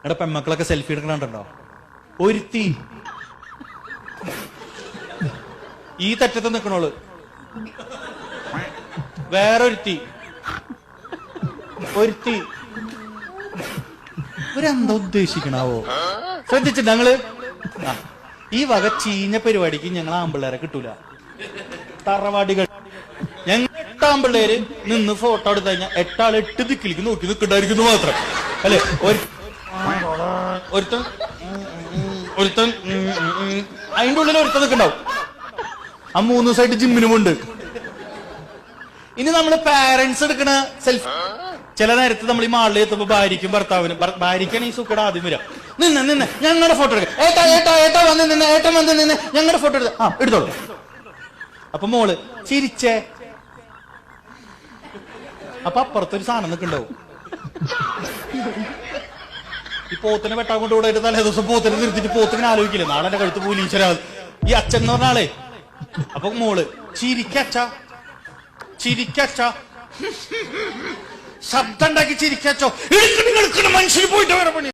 എടാ പെമ്മക്കളൊക്കെ സെൽഫി എടുക്കണുണ്ടോ? ഒരുത്തി ഈ തെറ്റത്ത് നിക്കണോള്, വേറൊരുത്തി, ഒരുത്തി. ഇവരെന്താ ഉദ്ദേശിക്കണാവോ? ശ്രദ്ധിച്ചിട്ട് ഞങ്ങള് ഈ വക ചീഞ്ഞ പരിപാടിക്ക് ഞങ്ങൾ ആമ്പിള്ളേരെ കിട്ടൂല. തറവാടികൾ ഞങ്ങൾ 8 ആമ്പിള്ളേര് നിന്ന് ഫോട്ടോ എടുത്തു കഴിഞ്ഞാൽ 8 ആൾ 8 ദിക്കിലേക്ക് നോക്കി നിൽക്കണ്ടായിരിക്കുന്നു മാത്രം അല്ലെ. ഒരുത്തൻ അതിന്റെ ഉള്ളിൽ ഒരുത്തൻ നിൽക്കണ്ടാവും. ആ 3 ദിവസമായിട്ട് ജിമ്മിനുമുണ്ട്. ഇനി നമ്മള് പാരന്റ്സ് എടുക്കണ സെൽഫി ചില നേരത്ത് നമ്മൾ ഈ മാളിൽ എത്തുമ്പോ ഭാര്യയ്ക്കും ഭർത്താവിനും, ഭാര്യയ്ക്കാണ് ഈ സുഖയുടെ ആദ്യം വരാം. നിന്ന് ഞങ്ങളുടെ ഫോട്ടോ എടുക്കാം, ഏട്ടാ വന്ന് നിന്ന്, ഏട്ടൻ വന്ന് നിന്ന് ഞങ്ങളുടെ ഫോട്ടോ എടുത്ത എടുത്തോളൂ. അപ്പൊ മോള് ചിരിച്ചേ. അപ്പൊ അപ്പുറത്തൊരു സാധനം നിൽക്കണ്ടാവും. ഈ പോത്തിനെ വെട്ടാൻ കൊണ്ട് കൂടെ തലേ ദിവസം പോത്തിനെ നിർത്തിട്ട് പോത്തിനെ ആലോചിക്കില്ലേ, നാളെ എന്റെ കഴുത്ത് പോലീശ്വരാ ഈ അച്ഛൻ എന്ന് പറഞ്ഞ ആളെ. അപ്പൊ മോള് ചിരിക്കച്ച, ശബ്ദം ഉണ്ടാക്കി ചിരിക്കച്ചോ, മനുഷ്യന് പോയിട്ട് വരെ പണി.